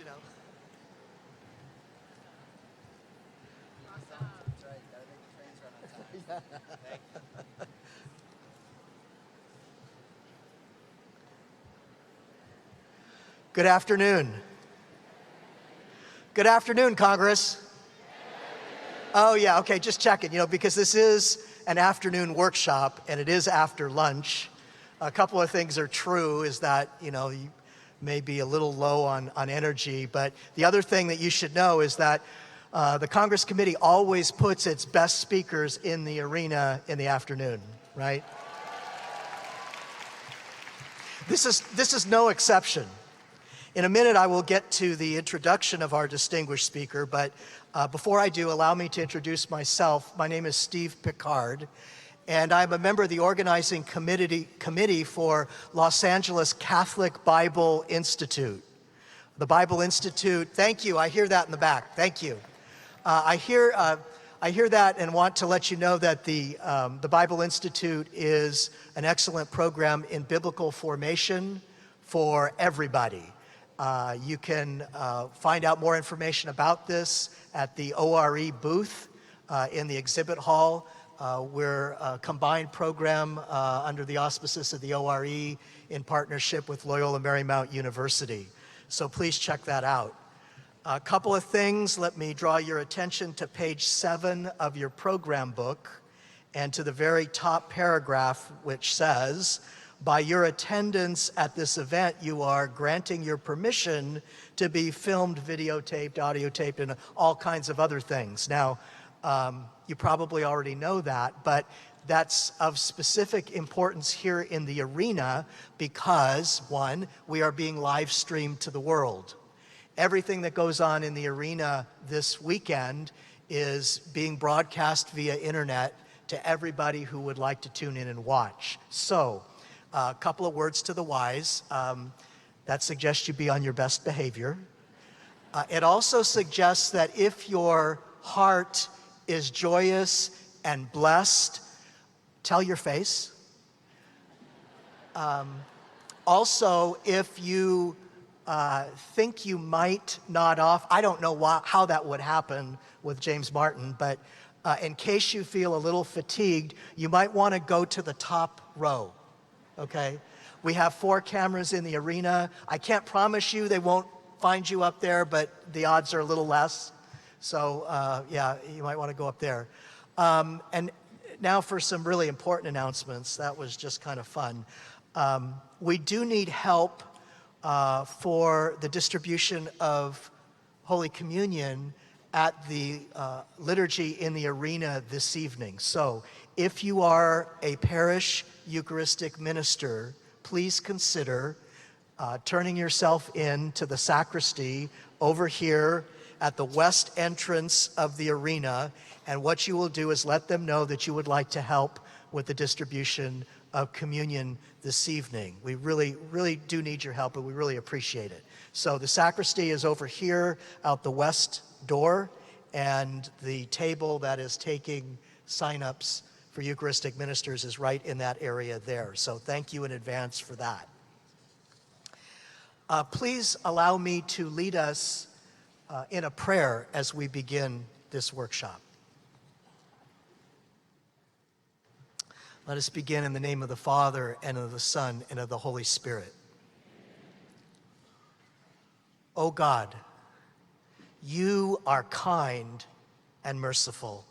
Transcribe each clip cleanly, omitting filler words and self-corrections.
you know. Awesome. That's right. Gotta make the trains run on time. Thank you. Good afternoon. Good afternoon, Congress. Oh yeah, okay, just checking, because this is an afternoon workshop and it is after lunch. A couple of things are true is that, you may be a little low on energy, but the other thing that you should know is that the Congress Committee always puts its best speakers in the arena in the afternoon, right? This is no exception. In a minute, I will get to the introduction of our distinguished speaker, but before I do, allow me to introduce myself. My name is Steve Picard, and I'm a member of the organizing committee for Los Angeles Catholic Bible Institute. The Bible Institute, thank you, I hear that in the back, thank you. I hear that and want to let you know that the Bible Institute is an excellent program in biblical formation for everybody. You can find out more information about this at the ORE booth in the exhibit hall. We're a combined program under the auspices of the ORE in partnership with Loyola Marymount University. So please check that out. A couple of things, let me draw your attention to page 7 of your program book and to the very top paragraph which says, by your attendance at this event, you are granting your permission to be filmed, videotaped, audiotaped, and all kinds of other things. Now, you probably already know that, but that's of specific importance here in the arena because, one, we are being live streamed to the world. Everything that goes on in the arena this weekend is being broadcast via internet to everybody who would like to tune in and watch. So, a couple of words to the wise. That suggests you be on your best behavior. It also suggests that if your heart is joyous and blessed, tell your face. Also, if you think you might nod off, I don't know how that would happen with James Martin, but in case you feel a little fatigued, you might want to go to the top row. Okay, we have 4 cameras in the arena. I can't promise you they won't find you up there, but the odds are a little less. So yeah, you might want to go up there. And now for some really important announcements. That was just kind of fun. We do need help for the distribution of Holy Communion at the liturgy in the arena this evening. So if you are a parish Eucharistic minister, please consider turning yourself in to the sacristy over here at the west entrance of the arena, and what you will do is let them know that you would like to help with the distribution of communion this evening. We really, really do need your help, and we really appreciate it. So the sacristy is over here out the west door, and the table that is taking sign-ups for Eucharistic ministers is right in that area there. So thank you in advance for that. Please allow me to lead us in a prayer as we begin this workshop. Let us begin in the name of the Father, and of the Son, and of the Holy Spirit. O God, you are kind and merciful.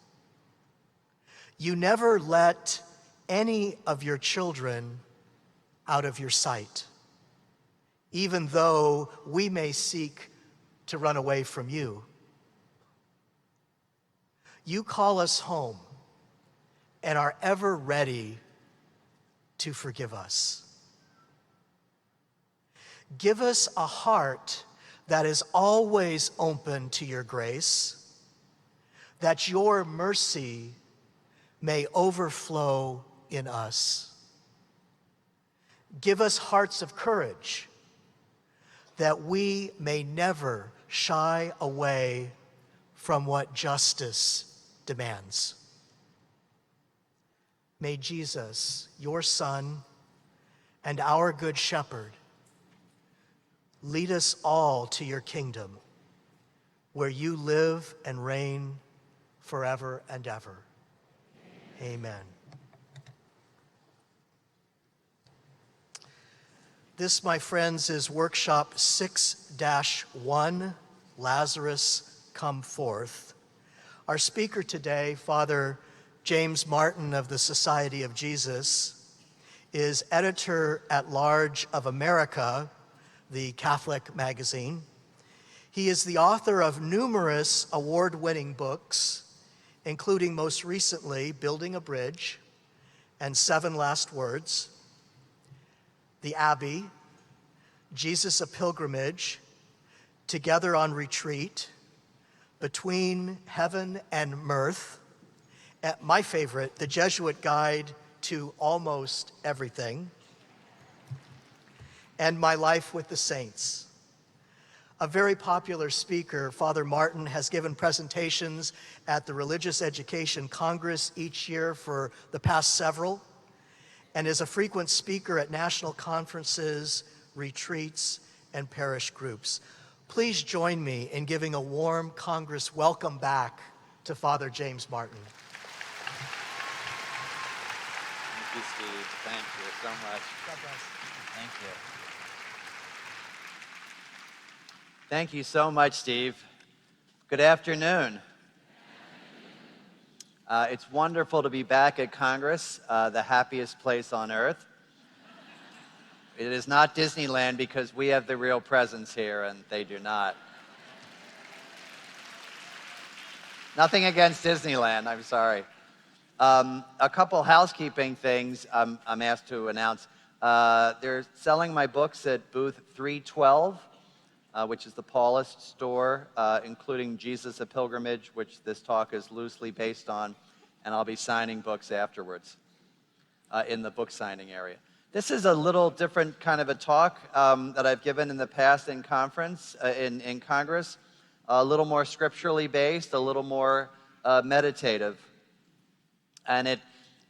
You never let any of your children out of your sight, even though we may seek to run away from you. You call us home and are ever ready to forgive us. Give us a heart that is always open to your grace, that your mercy may overflow in us. Give us hearts of courage, that we may never shy away from what justice demands. May Jesus, your Son, and our Good Shepherd, lead us all to your kingdom, where you live and reign forever and ever. Amen. This, my friends, is workshop 6-1, Lazarus, Come Forth. Our speaker today, Father James Martin of the Society of Jesus, is editor-at-large of America, the Catholic magazine. He is the author of numerous award-winning books, including most recently Building a Bridge and 7 Last Words, The Abbey, Jesus a Pilgrimage, Together on Retreat, Between Heaven and Mirth, my favorite, The Jesuit Guide to Almost Everything, and My Life with the Saints. A very popular speaker, Father Martin has given presentations at the Religious Education Congress each year for the past several, and is a frequent speaker at national conferences, retreats, and parish groups. Please join me in giving a warm Congress welcome back to Father James Martin. Thank you, Steve. Thank you so much. God bless. Thank you. Thank you so much, Steve. Good afternoon. It's wonderful to be back at Congress, the happiest place on earth. It is not Disneyland because we have the real presence here and they do not. Nothing against Disneyland, I'm sorry. A couple housekeeping things I'm asked to announce. They're selling my books at booth 312, which is the Paulist store, including Jesus a Pilgrimage, which this talk is loosely based on, and I'll be signing books afterwards in the book signing area. This is a little different kind of a talk that I've given in the past in Congress, a little more scripturally based, a little more meditative. And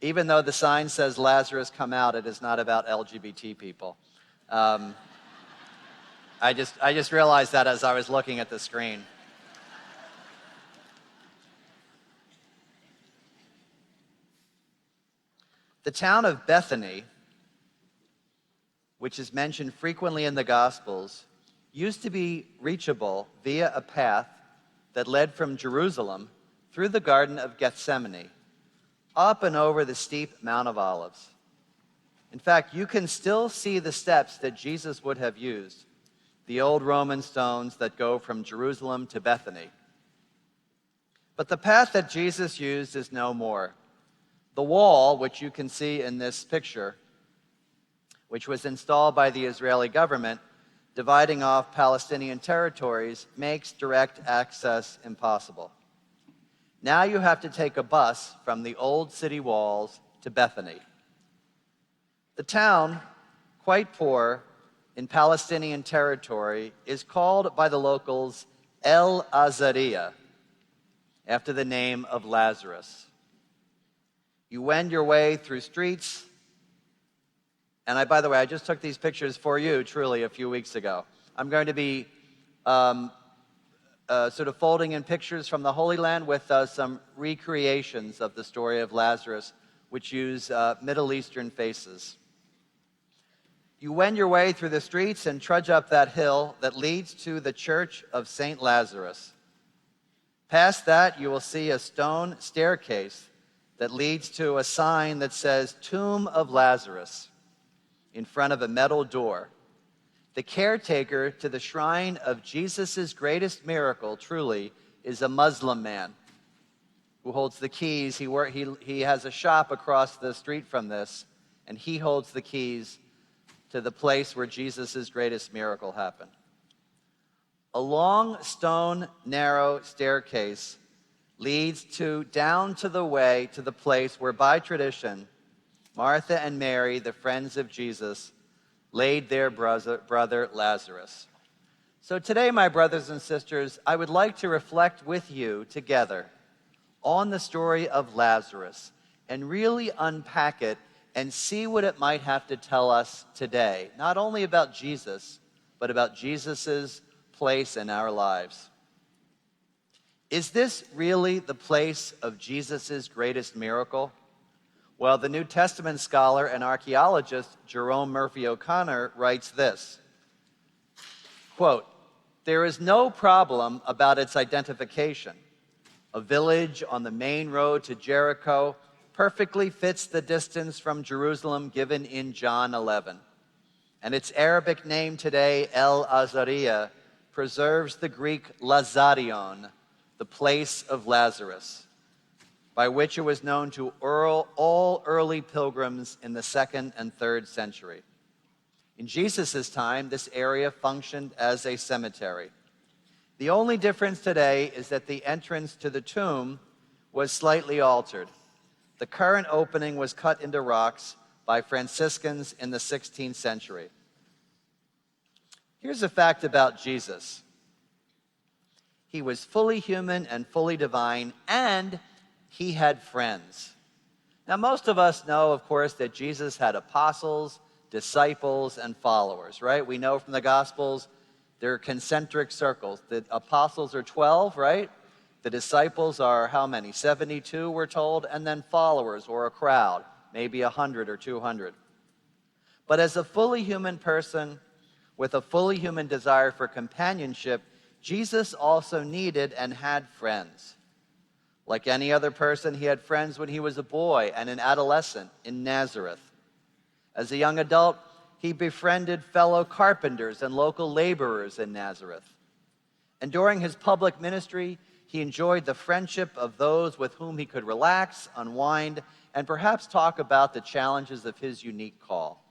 even though the sign says Lazarus come out, it is not about LGBT people. I just realized that as I was looking at the screen. The town of Bethany, which is mentioned frequently in the Gospels, used to be reachable via a path that led from Jerusalem through the Garden of Gethsemane, up and over the steep Mount of Olives. In fact, you can still see the steps that Jesus would have used, the old Roman stones that go from Jerusalem to Bethany. But the path that Jesus used is no more. The wall, which you can see in this picture, which was installed by the Israeli government, dividing off Palestinian territories, makes direct access impossible. Now you have to take a bus from the old city walls to Bethany. The town, quite poor in Palestinian territory, is called by the locals El Azariah, after the name of Lazarus. You wend your way through streets, and by the way, I just took these pictures for you, truly, a few weeks ago. I'm going to be sort of folding in pictures from the Holy Land with some recreations of the story of Lazarus, which use Middle Eastern faces. You wend your way through the streets and trudge up that hill that leads to the Church of St. Lazarus. Past that, you will see a stone staircase that leads to a sign that says Tomb of Lazarus in front of a metal door. The caretaker to the shrine of Jesus' greatest miracle, truly, is a Muslim man who holds the keys. He has a shop across the street from this, and he holds the keys to the place where Jesus' greatest miracle happened. A long stone, narrow staircase leads down to the place where, by tradition, Martha and Mary, the friends of Jesus, laid their brother Lazarus. So today, my brothers and sisters, I would like to reflect with you together on the story of Lazarus and really unpack it and see what it might have to tell us today, not only about Jesus, but about Jesus' place in our lives. Is this really the place of Jesus' greatest miracle? Well, the New Testament scholar and archaeologist Jerome Murphy O'Connor writes this, quote, "There is no problem about its identification. A village on the main road to Jericho perfectly fits the distance from Jerusalem given in John 11. And its Arabic name today, El Azariah, preserves the Greek Lazarion, the place of Lazarus, by which it was known to all early pilgrims in the 2nd and 3rd century. In Jesus' time, this area functioned as a cemetery. The only difference today is that the entrance to the tomb was slightly altered. The current opening was cut into rocks by Franciscans in the 16th century. Here's a fact about Jesus. He was fully human and fully divine, and he had friends. Now, most of us know, of course, that Jesus had apostles, disciples, and followers, right? We know from the Gospels they're concentric circles. The apostles are 12, right? The disciples are how many? 72, we're told, and then followers, or a crowd, maybe 100 or 200. But as a fully human person with a fully human desire for companionship, Jesus also needed and had friends. Like any other person, he had friends when he was a boy and an adolescent in Nazareth. As a young adult, he befriended fellow carpenters and local laborers in Nazareth. And during his public ministry, he enjoyed the friendship of those with whom he could relax, unwind, and perhaps talk about the challenges of his unique call.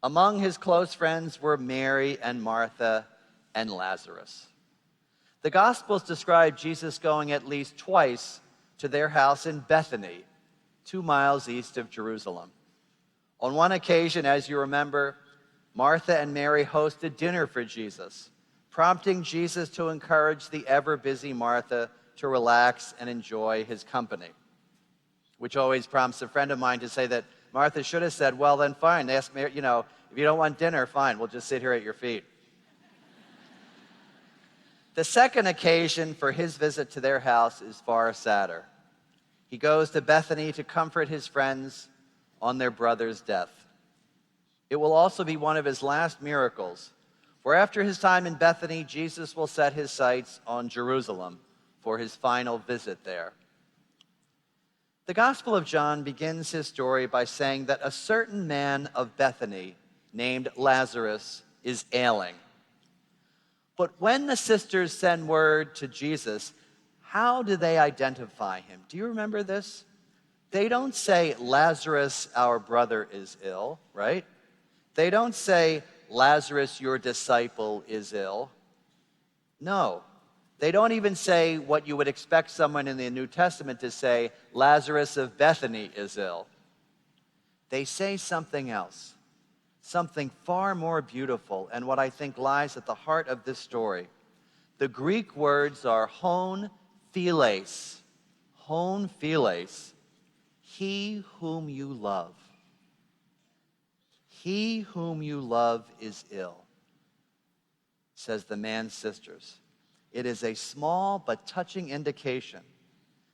Among his close friends were Mary and Martha and Lazarus. The Gospels describe Jesus going at least twice to their house in Bethany, 2 miles east of Jerusalem. On one occasion, as you remember, Martha and Mary hosted dinner for Jesus, prompting Jesus to encourage the ever-busy Martha to relax and enjoy his company, which always prompts a friend of mine to say that Martha should have said, well, then fine, ask Mary, if you don't want dinner, fine, we'll just sit here at your feet. The second occasion for his visit to their house is far sadder. He goes to Bethany to comfort his friends on their brother's death. It will also be one of his last miracles, for after his time in Bethany, Jesus will set his sights on Jerusalem for his final visit there. The Gospel of John begins his story by saying that a certain man of Bethany named Lazarus is ailing. But when the sisters send word to Jesus, how do they identify him? Do you remember this? They don't say, Lazarus, our brother, is ill, right? They don't say, Lazarus, your disciple, is ill. No. They don't even say what you would expect someone in the New Testament to say, Lazarus of Bethany is ill. They say something else, something far more beautiful, and what I think lies at the heart of this story. The Greek words are hon philes, he whom you love. He whom you love is ill, says the man's sisters. It is a small but touching indication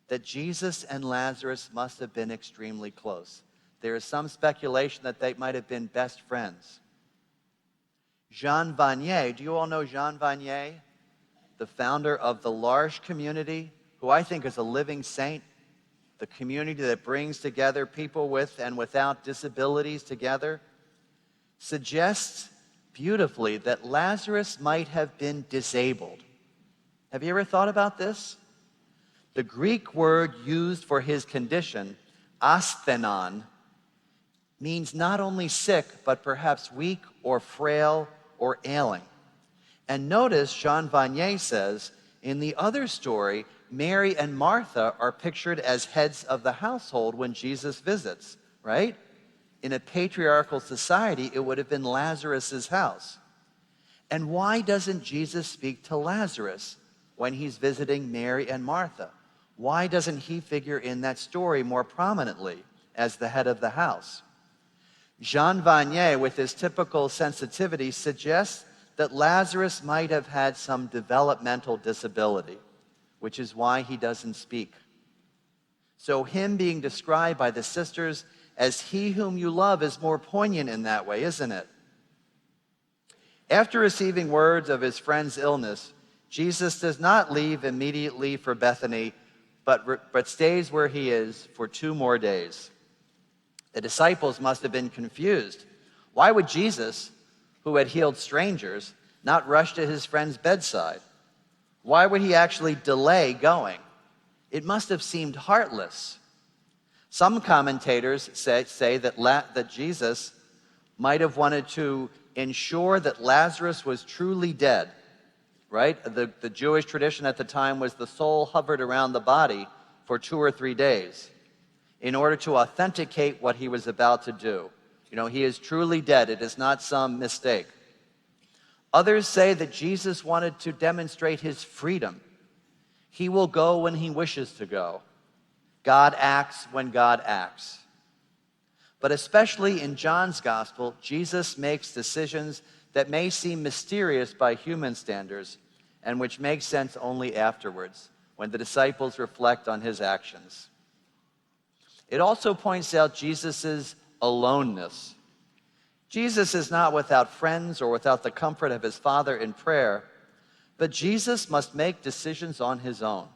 that Jesus and Lazarus must have been extremely close. There is some speculation that they might have been best friends. Jean Vanier, do you all know Jean Vanier? The founder of the L'Arche community, who I think is a living saint, the community that brings together people with and without disabilities together, suggests beautifully that Lazarus might have been disabled. Have you ever thought about this? The Greek word used for his condition, asthenon, means not only sick, but perhaps weak or frail or ailing. And notice Jean Vanier says, in the other story, Mary and Martha are pictured as heads of the household when Jesus visits, right? In a patriarchal society, it would have been Lazarus' house. And why doesn't Jesus speak to Lazarus when he's visiting Mary and Martha? Why doesn't he figure in that story more prominently as the head of the house? Jean Vanier, with his typical sensitivity, suggests that Lazarus might have had some developmental disability, which is why he doesn't speak. So him being described by the sisters as he whom you love is more poignant in that way, isn't it? After receiving words of his friend's illness, Jesus does not leave immediately for Bethany, but stays where he is for 2 more days. The disciples must have been confused. Why would Jesus, who had healed strangers, not rush to his friend's bedside? Why would he actually delay going? It must have seemed heartless. Some commentators say that Jesus might have wanted to ensure that Lazarus was truly dead, right? The Jewish tradition at the time was the soul hovered around the body for 2 or 3 days in order to authenticate what he was about to do. You know, he is truly dead. It is not some mistake. Others say that Jesus wanted to demonstrate his freedom. He will go when he wishes to go. God acts when God acts. But especially in John's gospel, Jesus makes decisions that may seem mysterious by human standards and which make sense only afterwards, when the disciples reflect on his actions. It also points out Jesus' aloneness. Jesus is not without friends or without the comfort of his Father in prayer, but Jesus must make decisions on his own,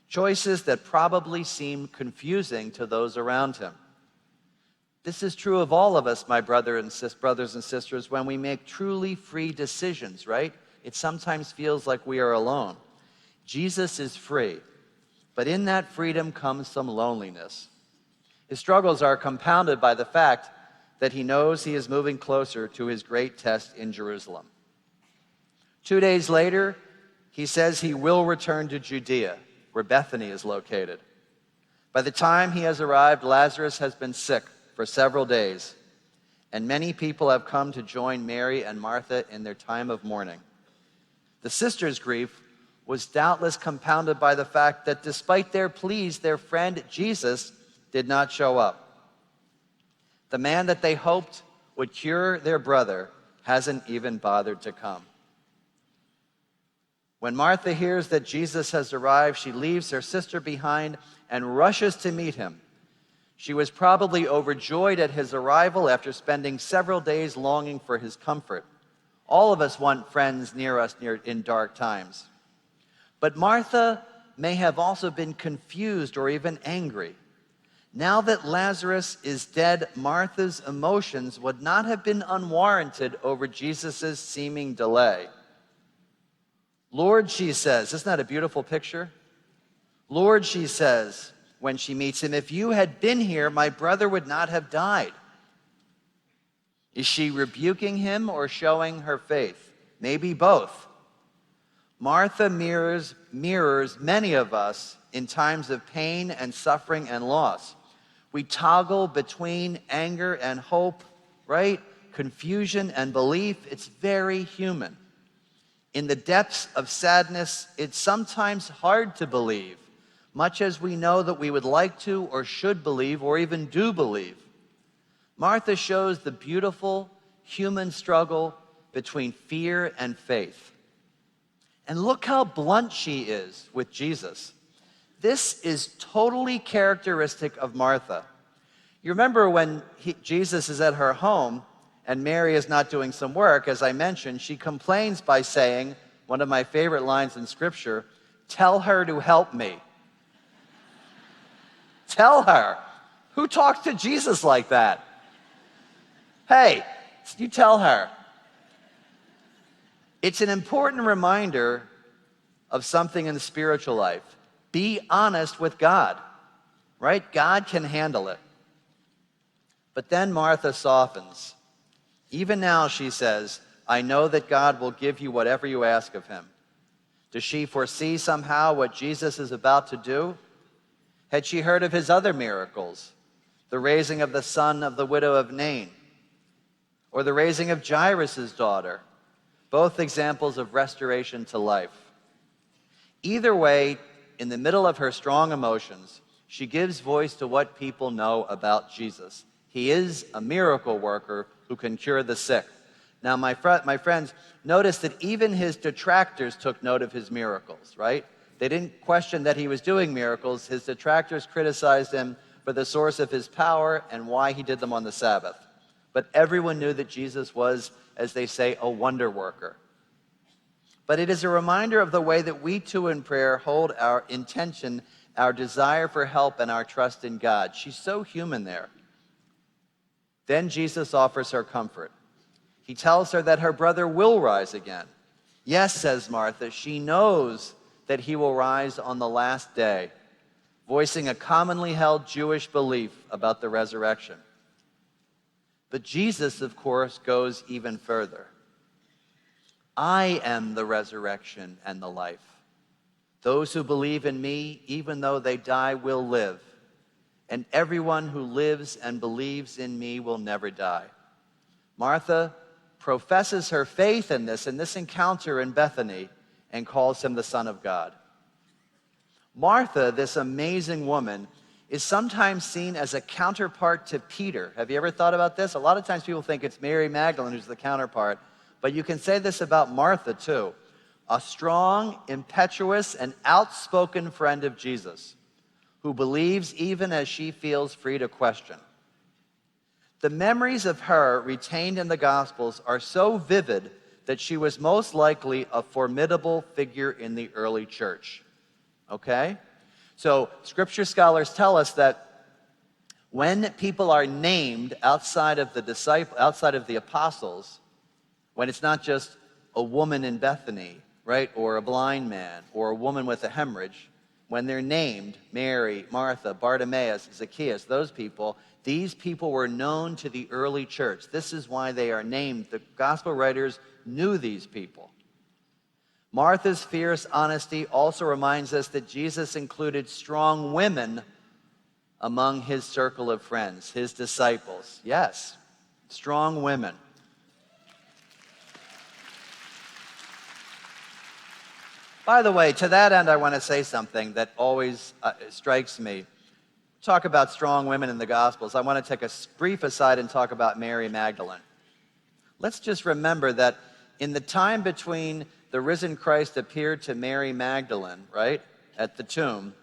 choices that probably seem confusing to those around him. This is true of all of us, my brothers and sisters, when we make truly free decisions, right? It sometimes feels like we are alone. Jesus is free, but in that freedom comes some loneliness. His struggles are compounded by the fact that he knows he is moving closer to his great test in Jerusalem. 2 days later, he says he will return to Judea, where Bethany is located. By the time he has arrived, Lazarus has been sick for several days, and many people have come to join Mary and Martha in their time of mourning. The sisters' grief was doubtless compounded by the fact that despite their pleas, their friend Jesus did not show up. The man that they hoped would cure their brother hasn't even bothered to come. When Martha hears that Jesus has arrived, she leaves her sister behind and rushes to meet him. She was probably overjoyed at his arrival after spending several days longing for his comfort. All of us want friends near us in dark times. But Martha may have also been confused or even angry. Now that Lazarus is dead, Martha's emotions would not have been unwarranted over Jesus' seeming delay. Lord, she says, isn't that a beautiful picture? Lord, she says, when she meets him, if you had been here, my brother would not have died. Is she rebuking him or showing her faith? Maybe both. Martha mirrors many of us in times of pain and suffering and loss. We toggle between anger and hope, right? Confusion and belief. It's very human. In the depths of sadness, it's sometimes hard to believe, much as we know that we would like to or should believe or even do believe. Martha shows the beautiful human struggle between fear and faith. And look how blunt she is with Jesus. This is totally characteristic of Martha. You remember when Jesus is at her home and Mary is not doing some work, as I mentioned, she complains by saying, one of my favorite lines in Scripture, "Tell her to help me." Tell her. Who talks to Jesus like that? Hey, you tell her. It's an important reminder of something in the spiritual life. Be honest with God, right? God can handle it. But then Martha softens. Even now, she says, I know that God will give you whatever you ask of him. Does she foresee somehow what Jesus is about to do? Had she heard of his other miracles? The raising of the son of the widow of Nain, or the raising of Jairus' daughter, both examples of restoration to life. Either way, in the middle of her strong emotions, she gives voice to what people know about Jesus. He is a miracle worker who can cure the sick. Now, my friends, notice that even his detractors took note of his miracles, right? They didn't question that he was doing miracles. His detractors criticized him for the source of his power and why he did them on the Sabbath. But everyone knew that Jesus was, as they say, a wonder worker. But it is a reminder of the way that we too in prayer hold our intention, our desire for help, and our trust in God. She's so human there. Then Jesus offers her comfort. He tells her that her brother will rise again. Yes, says Martha, she knows that he will rise on the last day, voicing a commonly held Jewish belief about the resurrection. But Jesus, of course, goes even further. I am the resurrection and the life. Those who believe in me, even though they die, will live. And everyone who lives and believes in me will never die. Martha professes her faith in this encounter in Bethany, and calls him the Son of God. Martha, this amazing woman, is sometimes seen as a counterpart to Peter. Have you ever thought about this? A lot of times people think it's Mary Magdalene who's the counterpart, but you can say this about Martha too. A strong, impetuous, and outspoken friend of Jesus who believes even as she feels free to question. The memories of her retained in the Gospels are so vivid that she was most likely a formidable figure in the early church. Okay? So scripture scholars tell us that when people are named outside of the apostles, when it's not just a woman in Bethany, right, or a blind man, or a woman with a hemorrhage, when they're named, Mary, Martha, Bartimaeus, Zacchaeus, these people were known to the early church. This is why they are named. The gospel writers knew these people. Martha's fierce honesty also reminds us that Jesus included strong women among his circle of friends, his disciples. Yes, strong women. By the way, to that end, I want to say something that always strikes me. Talk about strong women in the Gospels. I want to take a brief aside and talk about Mary Magdalene. Let's just remember that in the time between the risen Christ appeared to Mary Magdalene, right, at the tomb,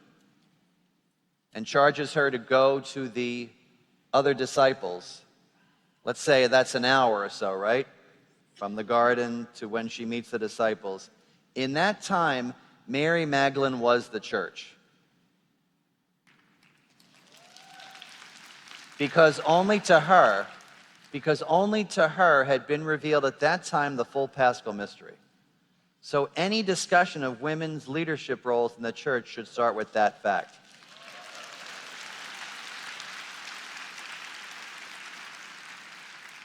and charges her to go to the other disciples, let's say that's an hour or so, right, from the garden to when she meets the disciples. In that time, Mary Magdalene was the church. Because only to her had been revealed at that time the full Paschal mystery. So any discussion of women's leadership roles in the church should start with that fact.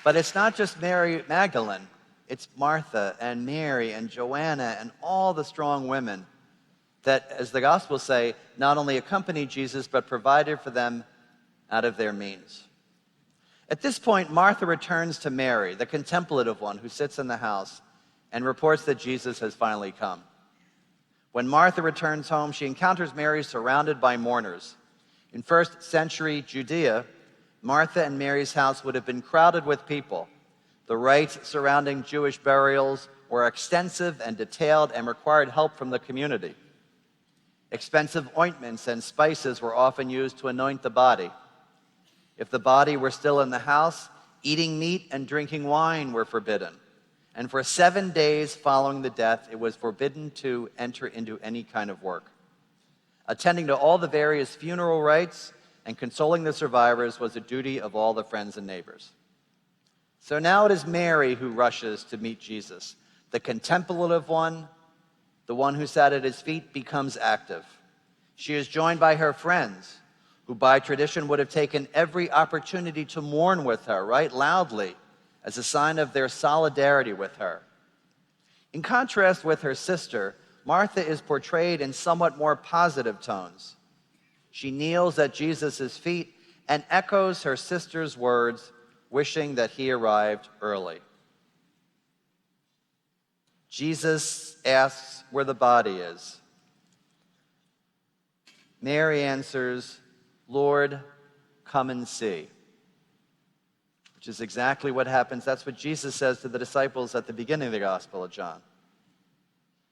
But it's not just Mary Magdalene. It's Martha and Mary and Joanna and all the strong women that, as the Gospels say, not only accompanied Jesus, but provided for them out of their means. At this point, Martha returns to Mary, the contemplative one who sits in the house, and reports that Jesus has finally come. When Martha returns home, she encounters Mary surrounded by mourners. In first century Judea, Martha and Mary's house would have been crowded with people. The rites surrounding Jewish burials were extensive and detailed and required help from the community. Expensive ointments and spices were often used to anoint the body. If the body were still in the house, eating meat and drinking wine were forbidden. And for 7 days following the death, it was forbidden to enter into any kind of work. Attending to all the various funeral rites and consoling the survivors was a duty of all the friends and neighbors. So now it is Mary who rushes to meet Jesus. The contemplative one, the one who sat at his feet, becomes active. She is joined by her friends, who by tradition would have taken every opportunity to mourn with her, right, loudly, as a sign of their solidarity with her. In contrast with her sister, Martha is portrayed in somewhat more positive tones. She kneels at Jesus' feet and echoes her sister's words, wishing that he arrived early. Jesus asks where the body is. Mary answers, "Lord, come and see." which is exactly what happens. That's what Jesus says to the disciples at the beginning of the Gospel of John.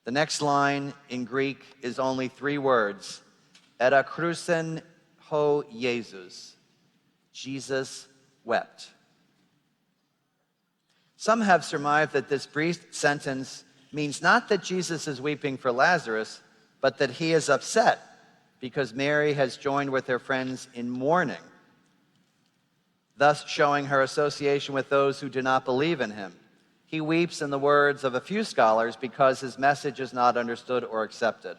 The next line in Greek is only 3 words, erakrusen ho Jesus. Jesus wept. Some have surmised that this brief sentence means not that Jesus is weeping for Lazarus, but that he is upset because Mary has joined with her friends in mourning, thus showing her association with those who do not believe in him. He weeps, in the words of a few scholars, because his message is not understood or accepted.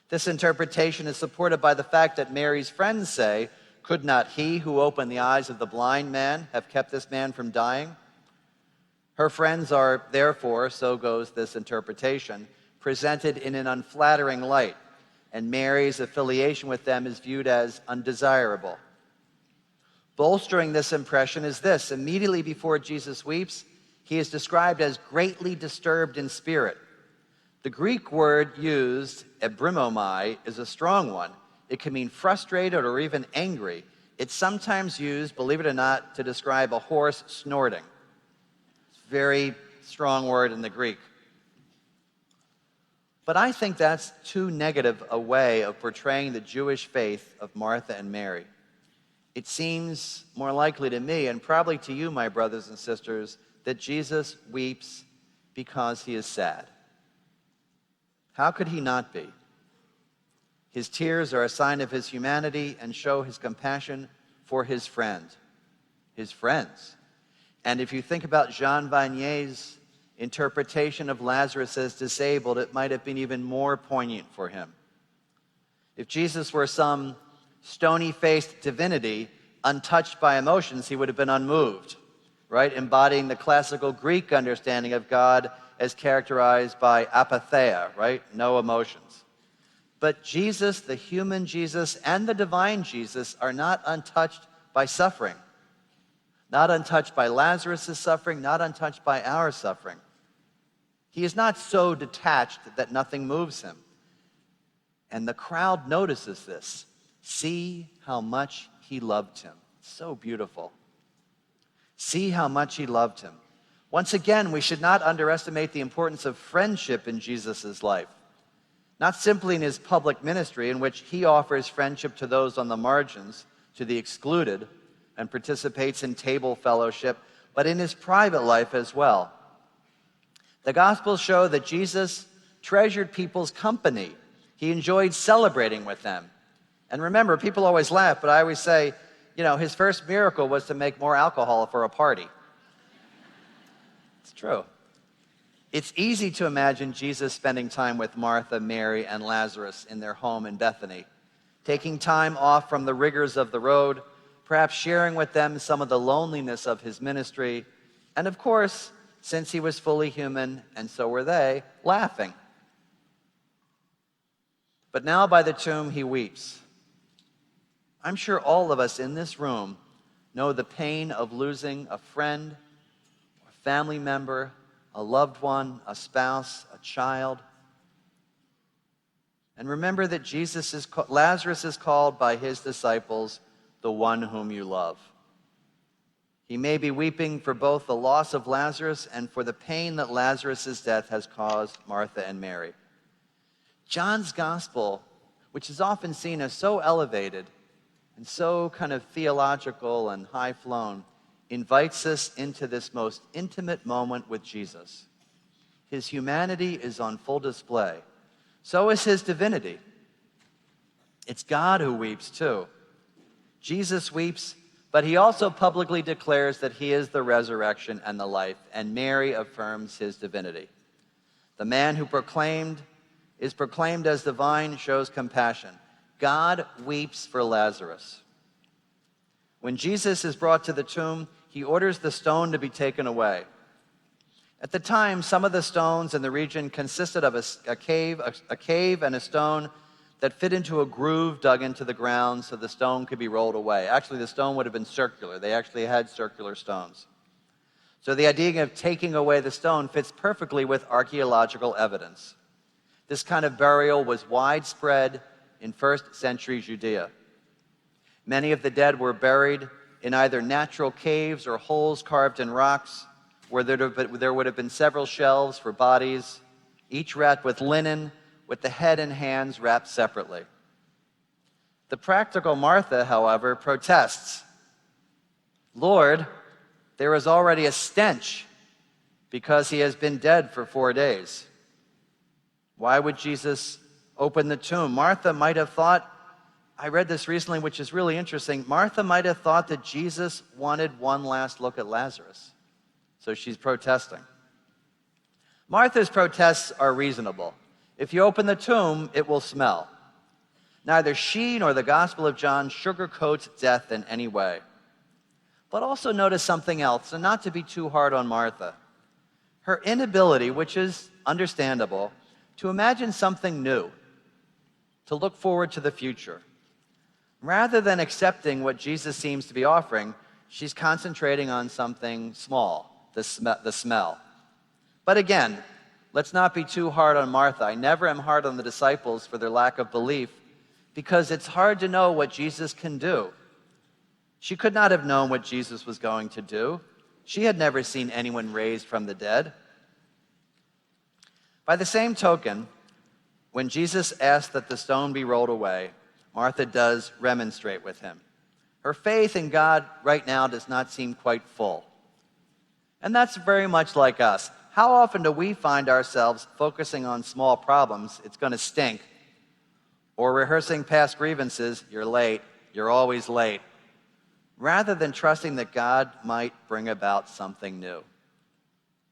This interpretation is supported by the fact that Mary's friends say, "Could not he who opened the eyes of the blind man have kept this man from dying?" Her friends are, therefore, so goes this interpretation, presented in an unflattering light, and Mary's affiliation with them is viewed as undesirable. Bolstering this impression is this: immediately before Jesus weeps, he is described as greatly disturbed in spirit. The Greek word used, ebrimomai, is a strong one. It can mean frustrated or even angry. It's sometimes used, believe it or not, to describe a horse snorting. It's a very strong word in the Greek. But I think that's too negative a way of portraying the Jewish faith of Martha and Mary. It seems more likely to me, and probably to you, my brothers and sisters, that Jesus weeps because he is sad. How could he not be? His tears are a sign of his humanity and show his compassion for his friends. And if you think about Jean Vanier's interpretation of Lazarus as disabled, it might have been even more poignant for him. If Jesus were some stony-faced divinity, untouched by emotions, he would have been unmoved, right? Embodying the classical Greek understanding of God as characterized by apatheia, right? No emotions. But Jesus, the human Jesus, and the divine Jesus are not untouched by suffering. Not untouched by Lazarus' suffering, not untouched by our suffering. He is not so detached that nothing moves him. And the crowd notices this. See how much he loved him. So beautiful. See how much he loved him. Once again, we should not underestimate the importance of friendship in Jesus' life. Not simply in his public ministry, in which he offers friendship to those on the margins, to the excluded, and participates in table fellowship, but in his private life as well. The Gospels show that Jesus treasured people's company. He enjoyed celebrating with them. And remember, people always laugh, but I always say, his first miracle was to make more alcohol for a party. It's true. It's easy to imagine Jesus spending time with Martha, Mary, and Lazarus in their home in Bethany, taking time off from the rigors of the road, perhaps sharing with them some of the loneliness of his ministry, and of course, since he was fully human, and so were they, laughing. But now by the tomb he weeps. I'm sure all of us in this room know the pain of losing a friend, a family member, a loved one, a spouse, a child. And remember that Lazarus is called by his disciples the one whom you love. He may be weeping for both the loss of Lazarus and for the pain that Lazarus' death has caused Martha and Mary. John's gospel, which is often seen as so elevated and so kind of theological and high-flown, invites us into this most intimate moment with Jesus. His humanity is on full display. So is his divinity. It's God who weeps too. Jesus weeps, but he also publicly declares that he is the resurrection and the life, and Mary affirms his divinity. The man who is proclaimed as divine shows compassion. God weeps for Lazarus. When Jesus is brought to the tomb, he orders the stone to be taken away. At the time, some of the stones in the region consisted of a cave and a stone that fit into a groove dug into the ground so the stone could be rolled away. Actually, the stone would have been circular. They actually had circular stones. So the idea of taking away the stone fits perfectly with archaeological evidence. This kind of burial was widespread in first century Judea. Many of the dead were buried in either natural caves or holes carved in rocks, where there would have been several shelves for bodies, each wrapped with linen, with the head and hands wrapped separately. The practical Martha, however, protests. Lord, there is already a stench because he has been dead for 4 days. Why would Jesus open the tomb? Martha might have thought, I read this recently, which is really interesting. Martha might have thought that Jesus wanted one last look at Lazarus. So she's protesting. Martha's protests are reasonable. If you open the tomb, it will smell. Neither she nor the Gospel of John sugarcoats death in any way. But also notice something else, and not to be too hard on Martha. Her inability, which is understandable, to imagine something new, to look forward to the future. Rather than accepting what Jesus seems to be offering, she's concentrating on something small, the smell. But again, let's not be too hard on Martha. I never am hard on the disciples for their lack of belief, because it's hard to know what Jesus can do. She could not have known what Jesus was going to do. She had never seen anyone raised from the dead. By the same token, when Jesus asked that the stone be rolled away, Martha does remonstrate with him. Her faith in God right now does not seem quite full. And that's very much like us. How often do we find ourselves focusing on small problems, it's going to stink, or rehearsing past grievances, you're late, you're always late, rather than trusting that God might bring about something new?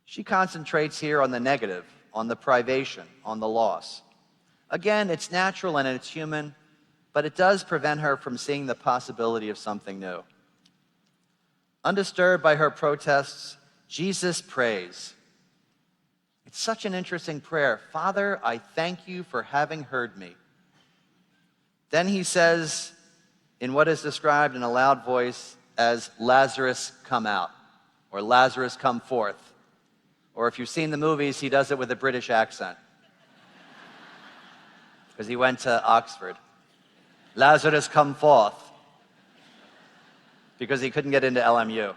She concentrates here on the negative, on the privation, on the loss. Again, it's natural and it's human, but it does prevent her from seeing the possibility of something new. Undisturbed by her protests, Jesus prays. It's such an interesting prayer. Father, I thank you for having heard me. Then he says, in what is described in a loud voice as Lazarus come out, or Lazarus come forth. Or if you've seen the movies, he does it with a British accent, because he went to Oxford. Lazarus come forth, because he couldn't get into LMU.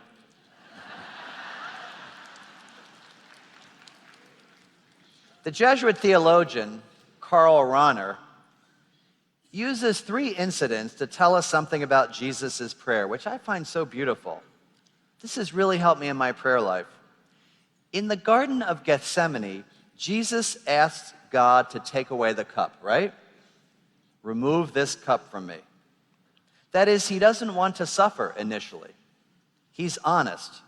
The Jesuit theologian Karl Rahner uses 3 incidents to tell us something about Jesus' prayer, which I find so beautiful. This has really helped me in my prayer life. In the Garden of Gethsemane, Jesus asks God to take away the cup, right? Remove this cup from me. That is, he doesn't want to suffer initially. He's honest.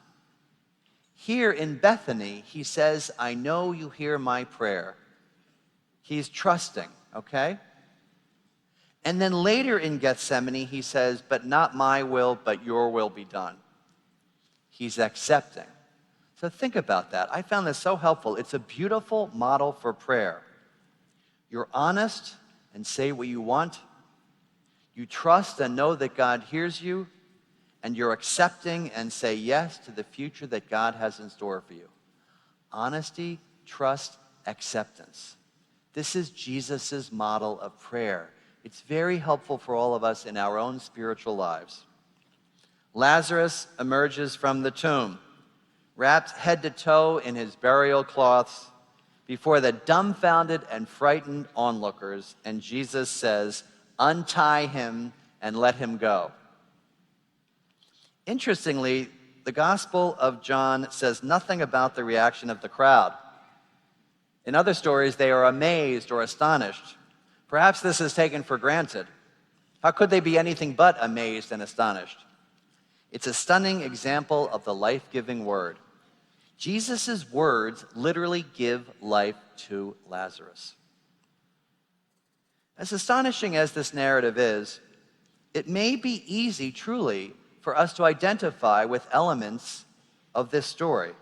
Here in Bethany, he says, I know you hear my prayer. He's trusting, okay? And then later in Gethsemane, he says, but not my will, but your will be done. He's accepting. So think about that. I found this so helpful. It's a beautiful model for prayer. You're honest and say what you want. You trust and know that God hears you. And you're accepting and say yes to the future that God has in store for you. Honesty, trust, acceptance. This is Jesus' model of prayer. It's very helpful for all of us in our own spiritual lives. Lazarus emerges from the tomb, wrapped head to toe in his burial cloths before the dumbfounded and frightened onlookers, and Jesus says, untie him and let him go. Interestingly, the Gospel of John says nothing about the reaction of the crowd. In other stories, they are amazed or astonished. Perhaps this is taken for granted. How could they be anything but amazed and astonished? It's a stunning example of the life-giving word. Jesus' words literally give life to Lazarus. As astonishing as this narrative is, it may be easy, truly, for us to identify with elements of this story.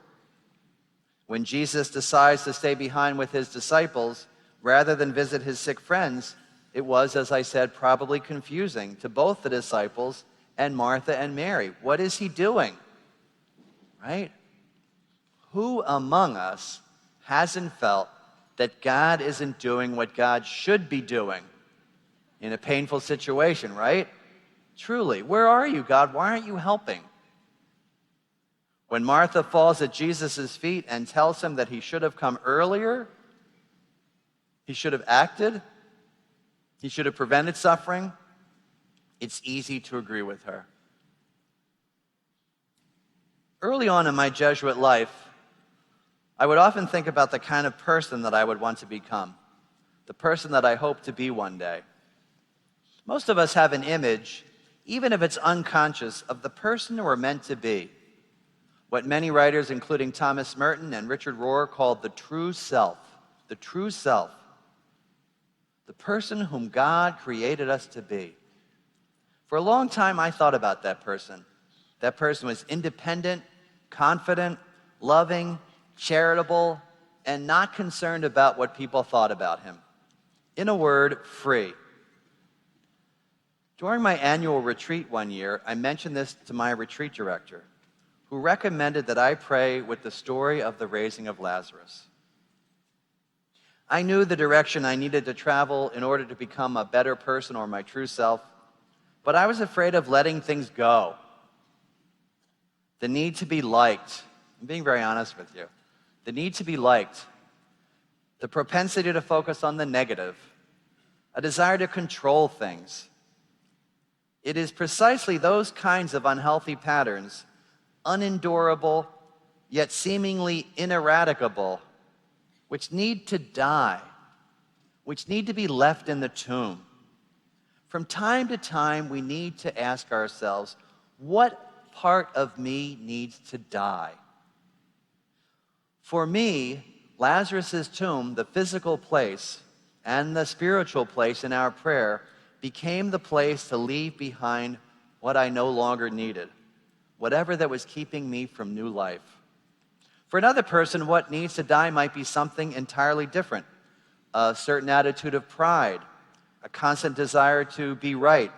When Jesus decides to stay behind with his disciples rather than visit his sick friends, it was, as I said, probably confusing to both the disciples and Martha and Mary. What is he doing? Right? Who among us hasn't felt that God isn't doing what God should be doing in a painful situation, right? Truly, where are you, God? Why aren't you helping? When Martha falls at Jesus' feet and tells him that he should have come earlier, he should have acted, he should have prevented suffering, it's easy to agree with her. Early on in my Jesuit life, I would often think about the kind of person that I would want to become, the person that I hope to be one day. Most of us have an image, even if it's unconscious, of the person we're meant to be. What many writers, including Thomas Merton and Richard Rohr, called the true self. The true self. The person whom God created us to be. For a long time, I thought about that person. That person was independent, confident, loving, charitable, and not concerned about what people thought about him. In a word, free. During my annual retreat one year, I mentioned this to my retreat director, who recommended that I pray with the story of the raising of Lazarus. I knew the direction I needed to travel in order to become a better person or my true self, but I was afraid of letting things go. The need to be liked. I'm being very honest with you. The need to be liked. The propensity to focus on the negative. A desire to control things. It is precisely those kinds of unhealthy patterns, unendurable, yet seemingly ineradicable, which need to die, which need to be left in the tomb. From time to time, we need to ask ourselves, what part of me needs to die? For me, Lazarus' tomb, the physical place, and the spiritual place in our prayer, became the place to leave behind what I no longer needed, whatever that was keeping me from new life. For another person, what needs to die might be something entirely different. A certain attitude of pride, a constant desire to be right,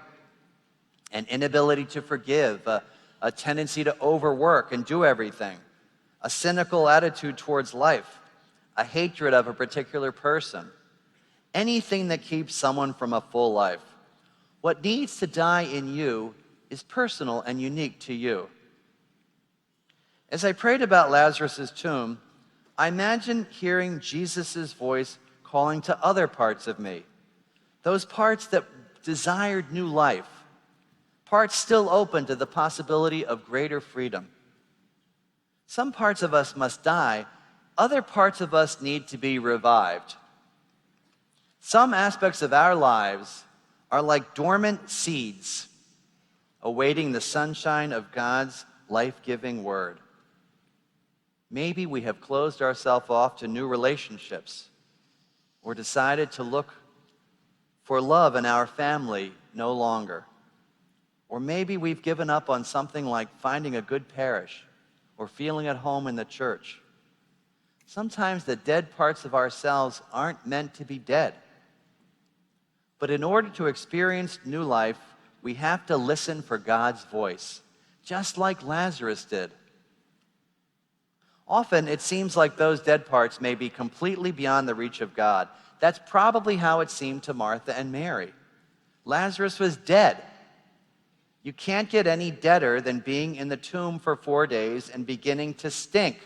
an inability to forgive, a tendency to overwork and do everything, a cynical attitude towards life, a hatred of a particular person, anything that keeps someone from a full life. What needs to die in you is personal and unique to you. As I prayed about Lazarus' tomb, I imagined hearing Jesus' voice calling to other parts of me, those parts that desired new life, parts still open to the possibility of greater freedom. Some parts of us must die, other parts of us need to be revived. Some aspects of our lives are like dormant seeds awaiting the sunshine of God's life-giving word. Maybe we have closed ourselves off to new relationships or decided to look for love in our family no longer. Or maybe we've given up on something like finding a good parish or feeling at home in the church. Sometimes the dead parts of ourselves aren't meant to be dead. But in order to experience new life, we have to listen for God's voice, just like Lazarus did. Often, it seems like those dead parts may be completely beyond the reach of God. That's probably how it seemed to Martha and Mary. Lazarus was dead. You can't get any deader than being in the tomb for 4 days and beginning to stink.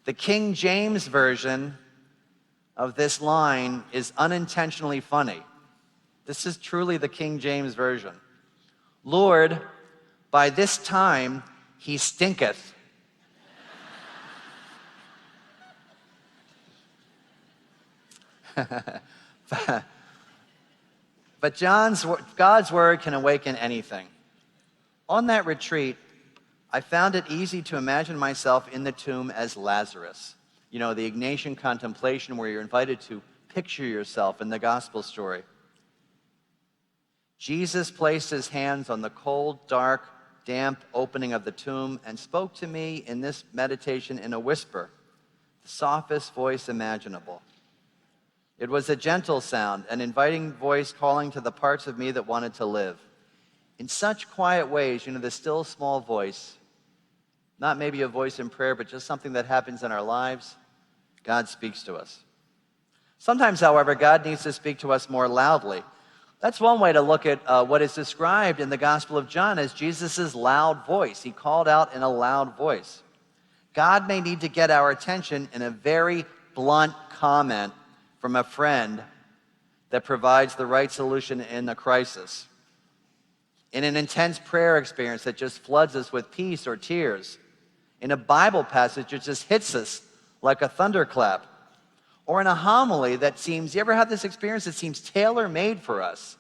The King James version of this line is unintentionally funny. This is truly the King James version. Lord, by this time he stinketh. But God's word can awaken anything. On that retreat, I found it easy to imagine myself in the tomb as Lazarus. You know, the Ignatian Contemplation, where you're invited to picture yourself in the gospel story. Jesus placed his hands on the cold, dark, damp opening of the tomb and spoke to me in this meditation in a whisper, the softest voice imaginable. It was a gentle sound, an inviting voice calling to the parts of me that wanted to live. In such quiet ways, you know, the still small voice, not maybe a voice in prayer, but just something that happens in our lives, God speaks to us. Sometimes, however, God needs to speak to us more loudly. That's one way to look at what is described in the Gospel of John as Jesus' loud voice. He called out in a loud voice. God may need to get our attention in a very blunt comment from a friend that provides the right solution in a crisis. In an intense prayer experience that just floods us with peace or tears. In a Bible passage that just hits us like a thunderclap. Or in a homily that seems, you ever had this experience that seems tailor-made for us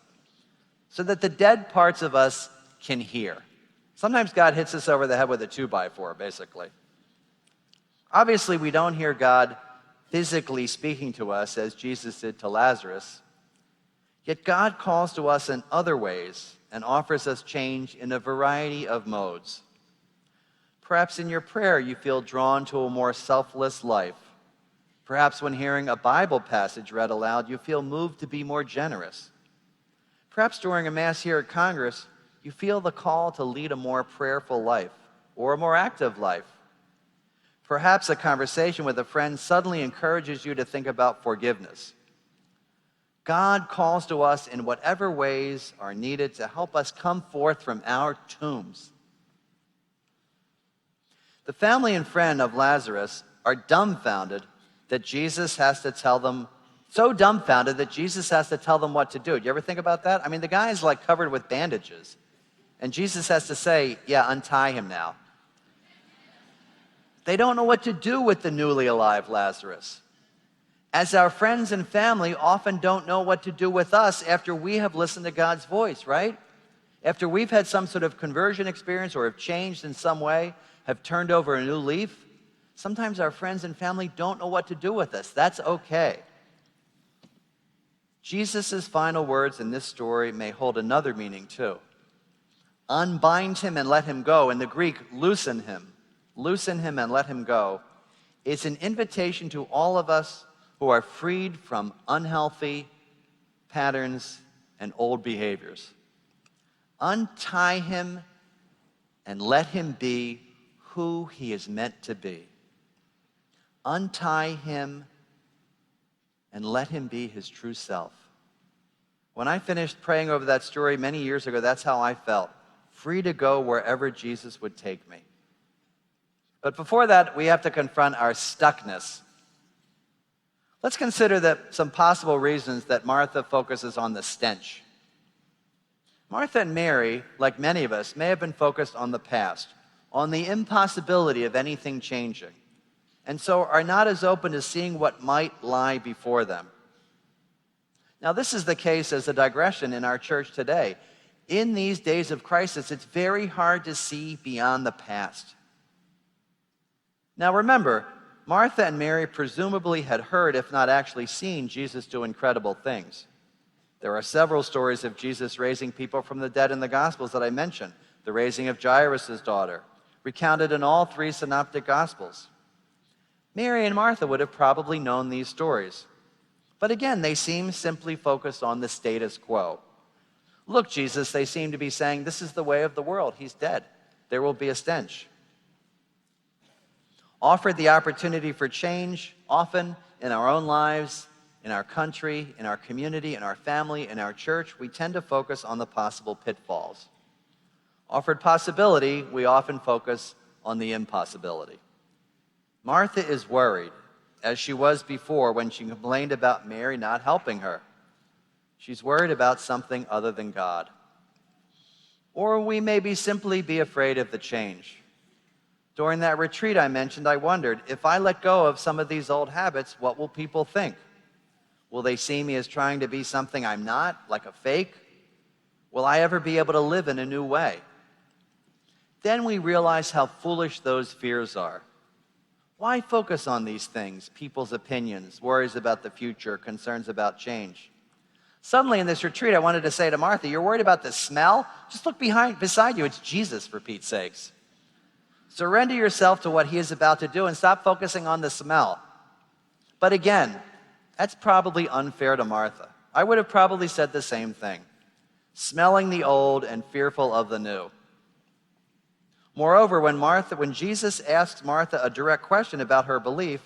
so that the dead parts of us can hear? Sometimes God hits us over the head with a 2x4, basically. Obviously, we don't hear God physically speaking to us as Jesus did to Lazarus. Yet God calls to us in other ways and offers us change in a variety of modes. Perhaps in your prayer you feel drawn to a more selfless life. Perhaps when hearing a Bible passage read aloud, you feel moved to be more generous. Perhaps during a Mass here at Congress, you feel the call to lead a more prayerful life or a more active life. Perhaps a conversation with a friend suddenly encourages you to think about forgiveness. God calls to us in whatever ways are needed to help us come forth from our tombs. The family and friend of Lazarus are dumbfounded that Jesus has to tell them, so dumbfounded that Jesus has to tell them what to do. Do you ever think about that? I mean, the guy is like covered with bandages. And Jesus has to say, yeah, untie him now. They don't know what to do with the newly alive Lazarus. As our friends and family often don't know what to do with us after we have listened to God's voice, right? After we've had some sort of conversion experience or have changed in some way, have turned over a new leaf, sometimes our friends and family don't know what to do with us. That's okay. Jesus' final words in this story may hold another meaning too. Unbind him and let him go. In the Greek, loosen him and let him go. It's an invitation to all of us who are freed from unhealthy patterns and old behaviors. Untie him and let him be who he is meant to be. Untie him and let him be his true self. When I finished praying over that story many years ago, that's how I felt. Free to go wherever Jesus would take me. But before that, we have to confront our stuckness. Let's consider some possible reasons that Martha focuses on the stench. Martha and Mary, like many of us, may have been focused on the past, on the impossibility of anything changing, and so are not as open to seeing what might lie before them. Now, this is the case as a digression in our church today. In these days of crisis, it's very hard to see beyond the past. Now, remember, Martha and Mary presumably had heard, if not actually seen, Jesus do incredible things. There are several stories of Jesus raising people from the dead in the Gospels that I mentioned. The raising of Jairus' daughter, recounted in all three synoptic Gospels. Mary and Martha would have probably known these stories. But again, they seem simply focused on the status quo. Look, Jesus, they seem to be saying, this is the way of the world. He's dead. There will be a stench. Offered the opportunity for change, often in our own lives, in our country, in our community, in our family, in our church, we tend to focus on the possible pitfalls. Offered possibility, we often focus on the impossibility. Martha is worried, as she was before when she complained about Mary not helping her. She's worried about something other than God. Or we maybe simply be afraid of the change. During that retreat I mentioned, I wondered, if I let go of some of these old habits, what will people think? Will they see me as trying to be something I'm not, like a fake? Will I ever be able to live in a new way? Then we realize how foolish those fears are. Why focus on these things, people's opinions, worries about the future, concerns about change? Suddenly in this retreat, I wanted to say to Martha, you're worried about the smell? Just look beside you. It's Jesus, for Pete's sakes. Surrender yourself to what he is about to do and stop focusing on the smell. But again, that's probably unfair to Martha. I would have probably said the same thing. Smelling the old and fearful of the new. Moreover, when Jesus asks Martha a direct question about her belief,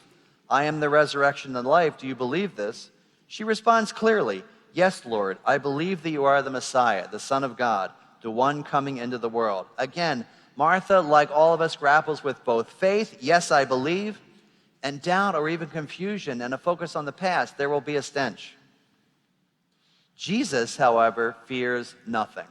I am the resurrection and life, do you believe this? She responds clearly, "Yes, Lord, I believe that you are the Messiah, the Son of God, the one coming into the world." Again, Martha, like all of us, grapples with both faith, "Yes, I believe," and doubt or even confusion and a focus on the past. There will be a stench. Jesus, however, fears nothing.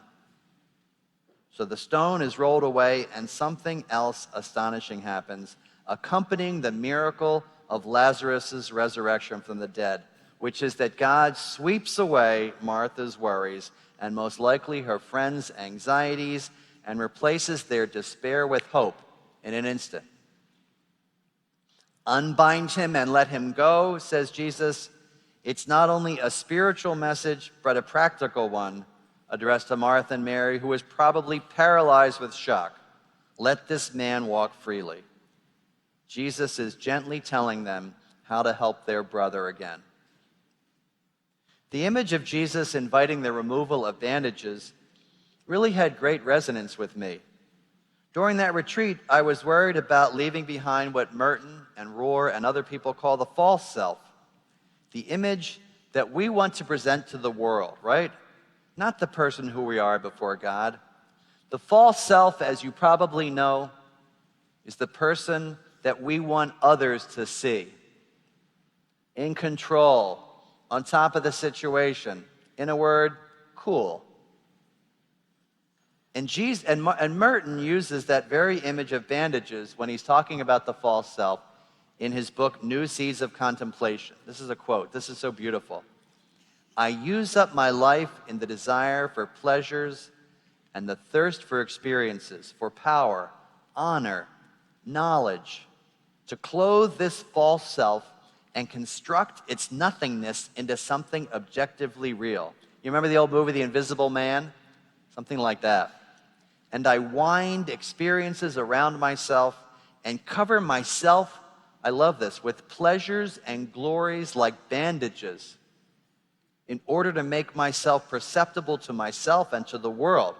So the stone is rolled away, and something else astonishing happens, accompanying the miracle of Lazarus' resurrection from the dead, which is that God sweeps away Martha's worries and most likely her friends' anxieties and replaces their despair with hope in an instant. "Unbind him and let him go," says Jesus. It's not only a spiritual message, but a practical one addressed to Martha and Mary, who was probably paralyzed with shock. Let this man walk freely. Jesus is gently telling them how to help their brother again. The image of Jesus inviting the removal of bandages really had great resonance with me. During that retreat, I was worried about leaving behind what Merton and Rohr and other people call the false self, the image that we want to present to the world, right? Not the person who we are before God. The false self, as you probably know, is the person that we want others to see. In control, on top of the situation. In a word, cool. And Merton uses that very image of bandages when he's talking about the false self in his book, New Seeds of Contemplation. This is a quote. This is so beautiful. "I use up my life in the desire for pleasures and the thirst for experiences, for power, honor, knowledge, to clothe this false self and construct its nothingness into something objectively real." You remember the old movie, The Invisible Man? Something like that. "And I wind experiences around myself and cover myself," I love this, "with pleasures and glories like bandages in order to make myself perceptible to myself and to the world,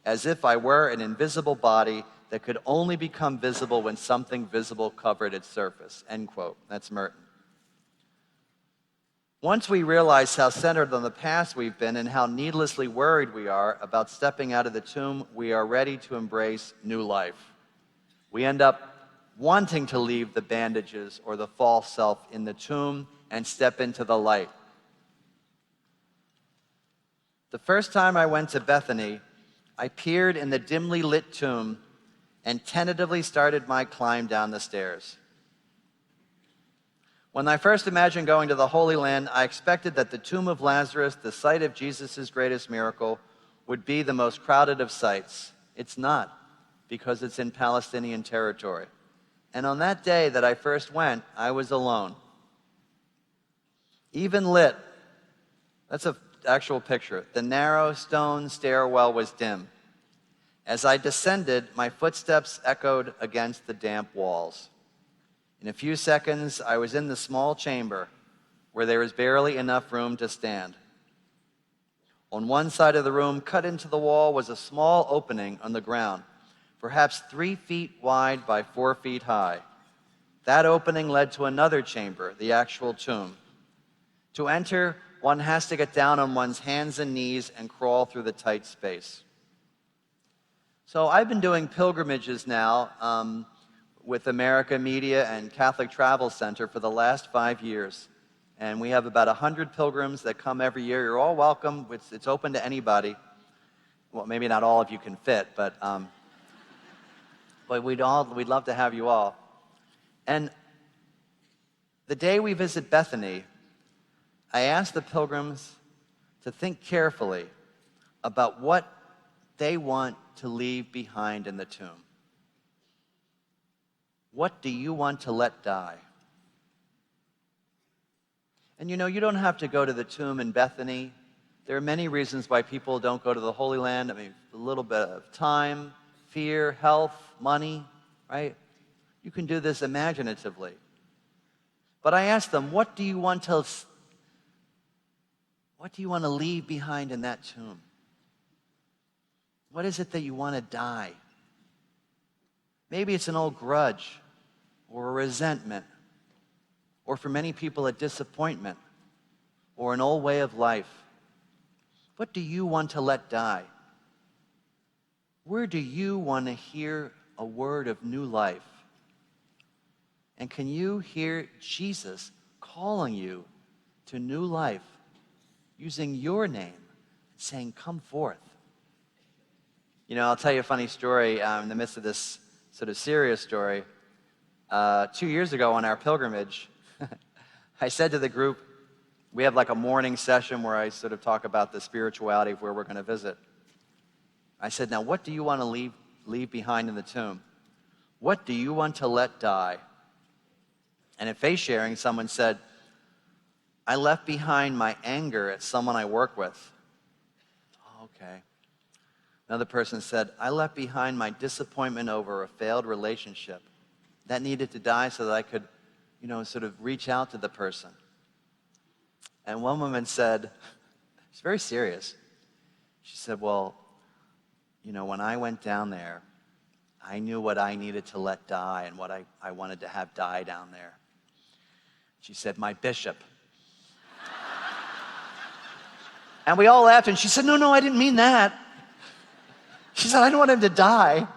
as if I were an invisible body that could only become visible when something visible covered its surface." End quote. That's Merton. Once we realize how centered on the past we've been and how needlessly worried we are about stepping out of the tomb, we are ready to embrace new life. We end up wanting to leave the bandages or the false self in the tomb and step into the light. The first time I went to Bethany, I peered in the dimly lit tomb and tentatively started my climb down the stairs. When I first imagined going to the Holy Land, I expected that the Tomb of Lazarus, the site of Jesus' greatest miracle, would be the most crowded of sites. It's not, because it's in Palestinian territory. And on that day that I first went, I was alone. Even lit, that's an actual picture, the narrow stone stairwell was dim. As I descended, my footsteps echoed against the damp walls. In a few seconds, I was in the small chamber where there was barely enough room to stand. On one side of the room, cut into the wall, was a small opening on the ground, perhaps 3 feet wide by 4 feet high. That opening led to another chamber, the actual tomb. To enter, one has to get down on one's hands and knees and crawl through the tight space. So I've been doing pilgrimages now with America Media and Catholic Travel Center for the last 5 years. And we have about 100 pilgrims that come every year. You're all welcome. It's open to anybody. Well, maybe not all of you can fit, but we'd love to have you all. And the day we visit Bethany, I asked the pilgrims to think carefully about what they want to leave behind in the tomb. What do you want to let die? And you know, you don't have to go to the tomb in Bethany. There are many reasons why people don't go to the Holy Land. I mean, a little bit of time, fear, health, money, right? You can do this imaginatively. But I asked them, what do you want to leave behind in that tomb? What is it that you want to die? Maybe it's an old grudge or a resentment, or for many people, a disappointment or an old way of life. What do you want to let die? Where do you want to hear a word of new life? And can you hear Jesus calling you to new life, using your name, saying, come forth? You know, I'll tell you a funny story in the midst of this sort of serious story. 2 years ago on our pilgrimage, I said to the group, we have like a morning session where I sort of talk about the spirituality of where we're going to visit. I said, now what do you want to leave behind in the tomb? What do you want to let die? And in faith sharing, someone said, I left behind my anger at someone I work with. Oh, okay. Another person said, I left behind my disappointment over a failed relationship. That needed to die so that I could, sort of reach out to the person. And one woman said, she's very serious. She said, well, when I went down there, I knew what I needed to let die and what I wanted to have die down there. She said, my bishop. And we all laughed, and she said, no, I didn't mean that. She said, I didn't want him to die.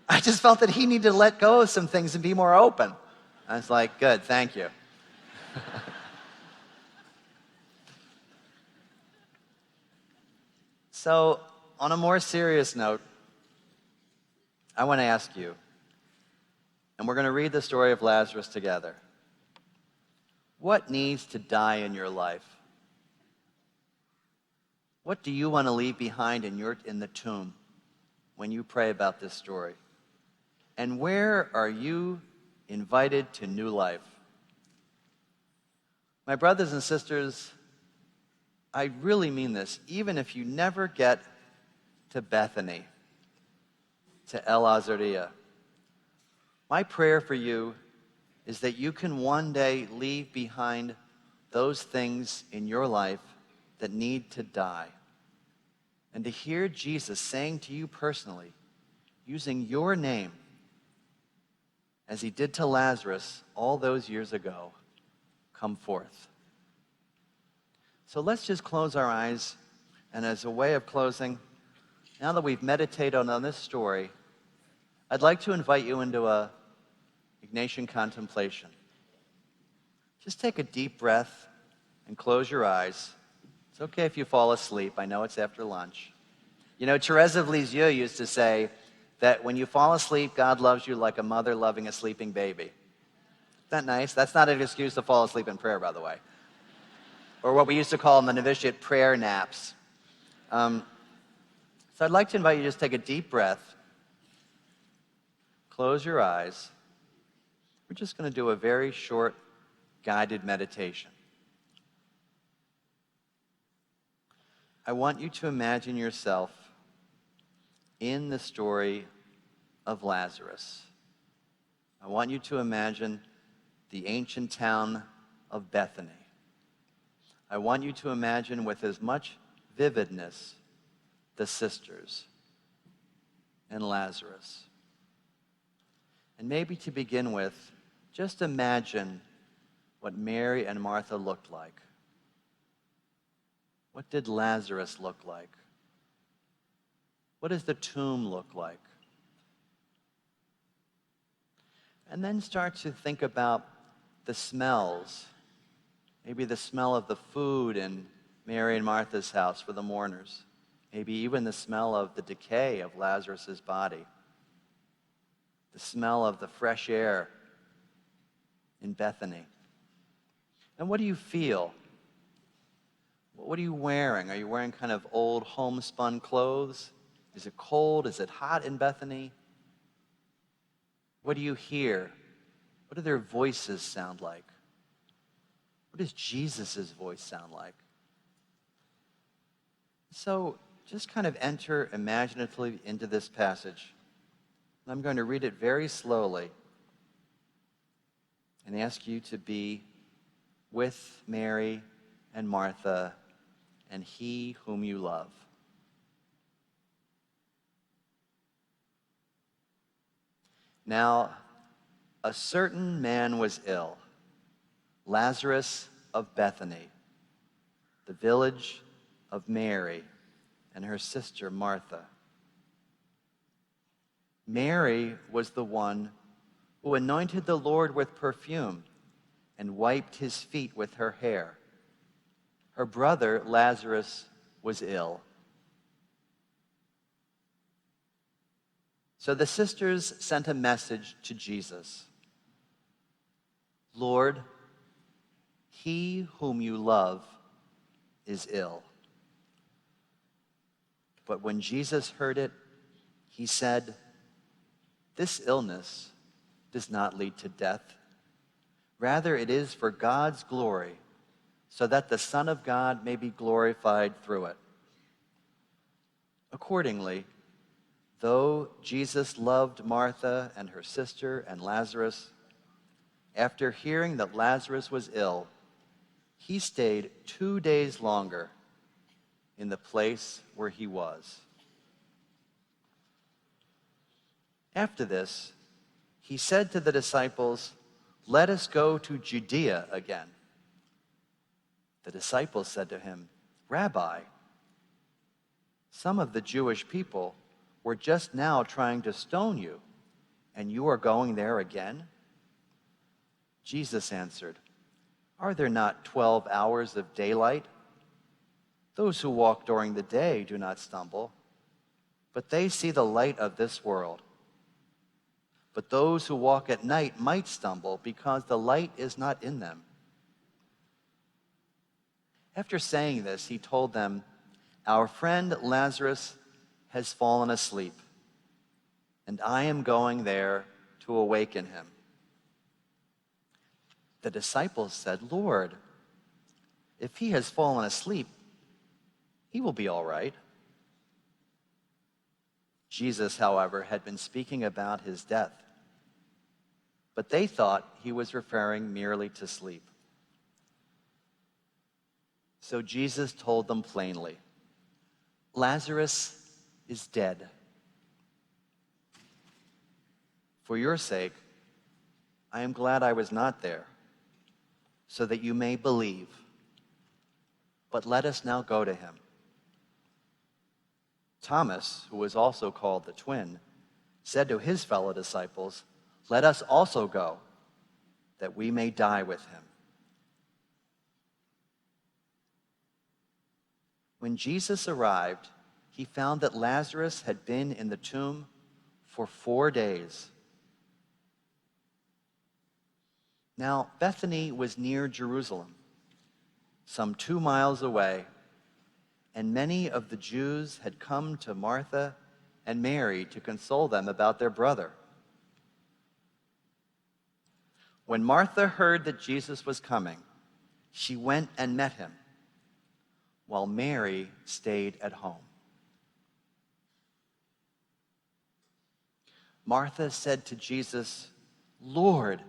I just felt that he needed to let go of some things and be more open. I was like, good, thank you. So, on a more serious note, I want to ask you, and we're going to read the story of Lazarus together. What needs to die in your life? What do you want to leave behind in the tomb when you pray about this story? And where are you invited to new life? My brothers and sisters, I really mean this. Even if you never get to Bethany, to El Azaria, my prayer for you is that you can one day leave behind those things in your life that need to die. And to hear Jesus saying to you personally, using your name, as he did to Lazarus all those years ago, come forth. So let's just close our eyes, and as a way of closing, now that we've meditated on this story, I'd like to invite you into a Ignatian Contemplation. Just take a deep breath and close your eyes. It's okay if you fall asleep. I know it's after lunch. Thérèse of Lisieux used to say that when you fall asleep, God loves you like a mother loving a sleeping baby. Isn't that nice? That's not an excuse to fall asleep in prayer, by the way. Or what we used to call in the novitiate prayer naps. So I'd like to invite you to just take a deep breath, close your eyes. We're just going to do a very short guided meditation. I want you to imagine yourself in the story of Lazarus. I want you to imagine the ancient town of Bethany. I want you to imagine with as much vividness the sisters and Lazarus. And maybe to begin with, just imagine what Mary and Martha looked like. What did Lazarus look like? What does the tomb look like? And then start to think about the smells. Maybe the smell of the food in Mary and Martha's house for the mourners. Maybe even the smell of the decay of Lazarus' body. The smell of the fresh air in Bethany. And what do you feel? What are you wearing? Are you wearing kind of old homespun clothes? Is it cold? Is it hot in Bethany? What do you hear? What do their voices sound like? What does Jesus' voice sound like? So just kind of enter imaginatively into this passage. I'm going to read it very slowly and ask you to be with Mary and Martha and he whom you love. Now, a certain man was ill, Lazarus of Bethany, the village of Mary and her sister Martha. Mary was the one who anointed the Lord with perfume and wiped his feet with her hair. Her brother Lazarus was ill. So the sisters sent a message to Jesus. Lord, he whom you love is ill. But when Jesus heard it, he said, this illness does not lead to death. Rather, it is for God's glory, so that the Son of God may be glorified through it. Accordingly, though Jesus loved Martha and her sister and Lazarus, after hearing that Lazarus was ill, he stayed 2 days longer in the place where he was. After this, he said to the disciples, let us go to Judea again. The disciples said to him, Rabbi, some of the Jewish people were just now trying to stone you, and you are going there again? Jesus answered, are there not 12 hours of daylight? Those who walk during the day do not stumble, but they see the light of this world. But those who walk at night might stumble because the light is not in them. After saying this, he told them, our friend Lazarus has fallen asleep, and I am going there to awaken him. The disciples said, Lord, if he has fallen asleep, he will be all right. Jesus, however, had been speaking about his death, but they thought he was referring merely to sleep. So Jesus told them plainly, Lazarus is dead. For your sake, I am glad I was not there, so that you may believe. But let us now go to him. Thomas, who was also called the twin, said to his fellow disciples, let us also go, that we may die with him. When Jesus arrived, he found that Lazarus had been in the tomb for 4 days. Now, Bethany was near Jerusalem, some 2 miles away, and many of the Jews had come to Martha and Mary to console them about their brother. When Martha heard that Jesus was coming, she went and met him, while Mary stayed at home. Martha said to Jesus, Lord,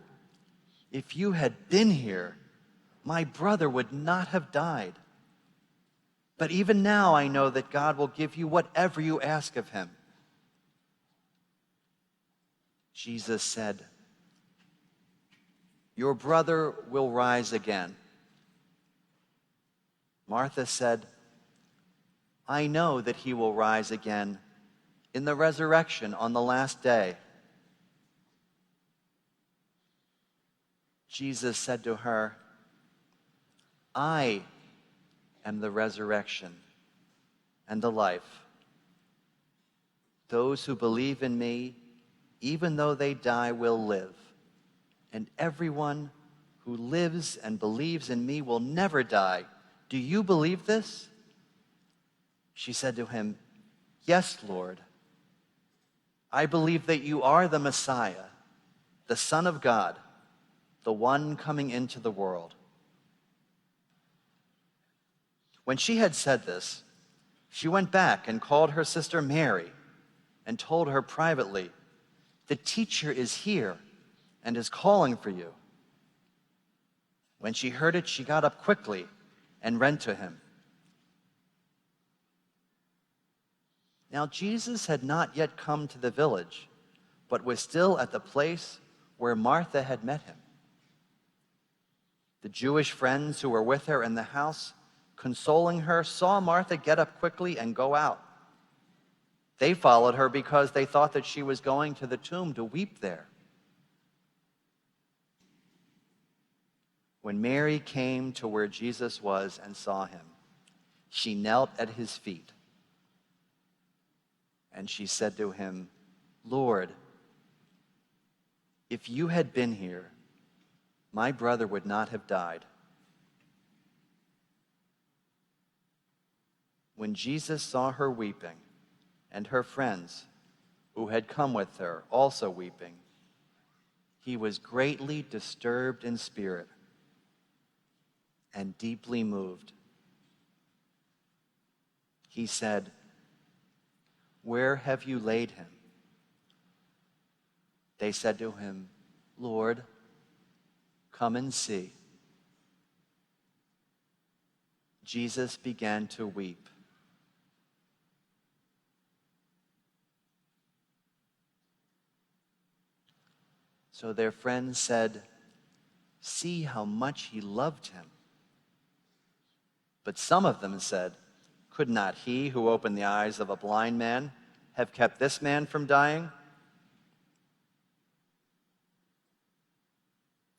if you had been here, my brother would not have died. But even now I know that God will give you whatever you ask of him. Jesus said, your brother will rise again. Martha said, I know that he will rise again in the resurrection on the last day. Jesus said to her, I am the resurrection and the life. Those who believe in me, even though they die, will live. And everyone who lives and believes in me will never die. Do you believe this? She said to him, yes, Lord. I believe that you are the Messiah, the Son of God, the one coming into the world. When she had said this, she went back and called her sister Mary and told her privately, the teacher is here and is calling for you. When she heard it, she got up quickly and ran to him. Now Jesus had not yet come to the village, but was still at the place where Martha had met him. The Jewish friends who were with her in the house consoling her, saw Martha get up quickly and go out. They followed her because they thought that she was going to the tomb to weep there. When Mary came to where Jesus was and saw him, she knelt at his feet, and she said to him, "Lord, if you had been here, my brother would not have died." When Jesus saw her weeping, and her friends who had come with her also weeping, he was greatly disturbed in spirit and deeply moved. He said, "Where have you laid him?" They said to him, "Lord, come and see." Jesus began to weep. So their friends said, "See how much he loved him." But some of them said, "Could not he who opened the eyes of a blind man have kept this man from dying?"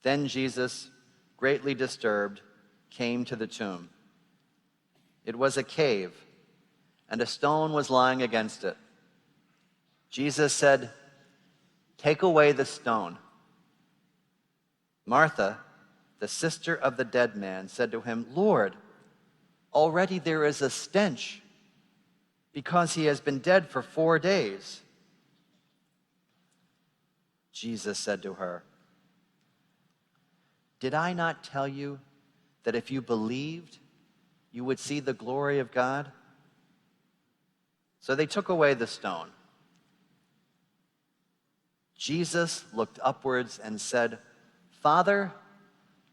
Then Jesus, greatly disturbed, came to the tomb. It was a cave, and a stone was lying against it. Jesus said, "Take away the stone." Martha, the sister of the dead man, said to him, "Lord, already there is a stench, because he has been dead for 4 days." Jesus said to her, "Did I not tell you that if you believed, you would see the glory of God?" So they took away the stone. Jesus looked upwards and said, "Father,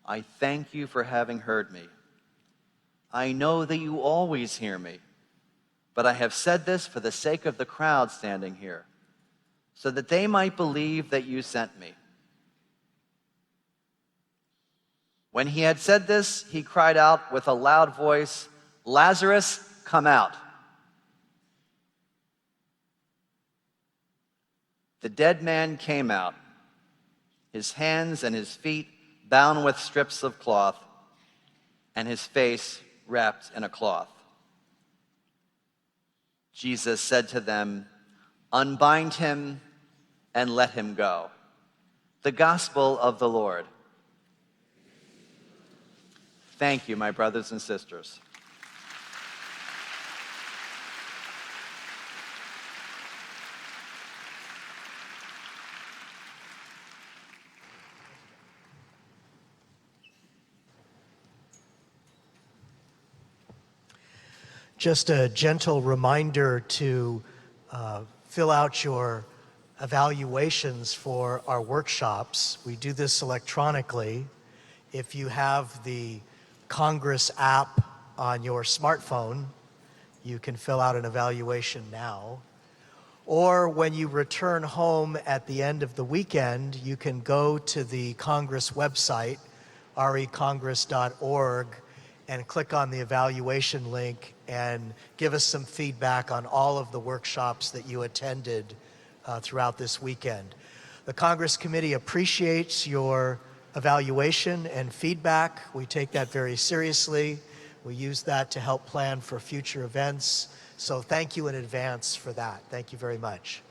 I thank you for having heard me. I know that you always hear me, but I have said this for the sake of the crowd standing here, so that they might believe that you sent me." When he had said this, he cried out with a loud voice, "Lazarus, come out." The dead man came out, his hands and his feet bound with strips of cloth, and his face wrapped in a cloth. Jesus said to them, "Unbind him and let him go." The gospel of the Lord. Thank you, my brothers and sisters. Just a gentle reminder to fill out your evaluations for our workshops. We do this electronically. If you have the Congress app on your smartphone, you can fill out an evaluation now. Or when you return home at the end of the weekend, you can go to the Congress website, REC2019.org, and click on the evaluation link and give us some feedback on all of the workshops that you attended throughout this weekend. The Congress Committee appreciates your evaluation and feedback. We take that very seriously. We use that to help plan for future events. So thank you in advance for that. Thank you very much.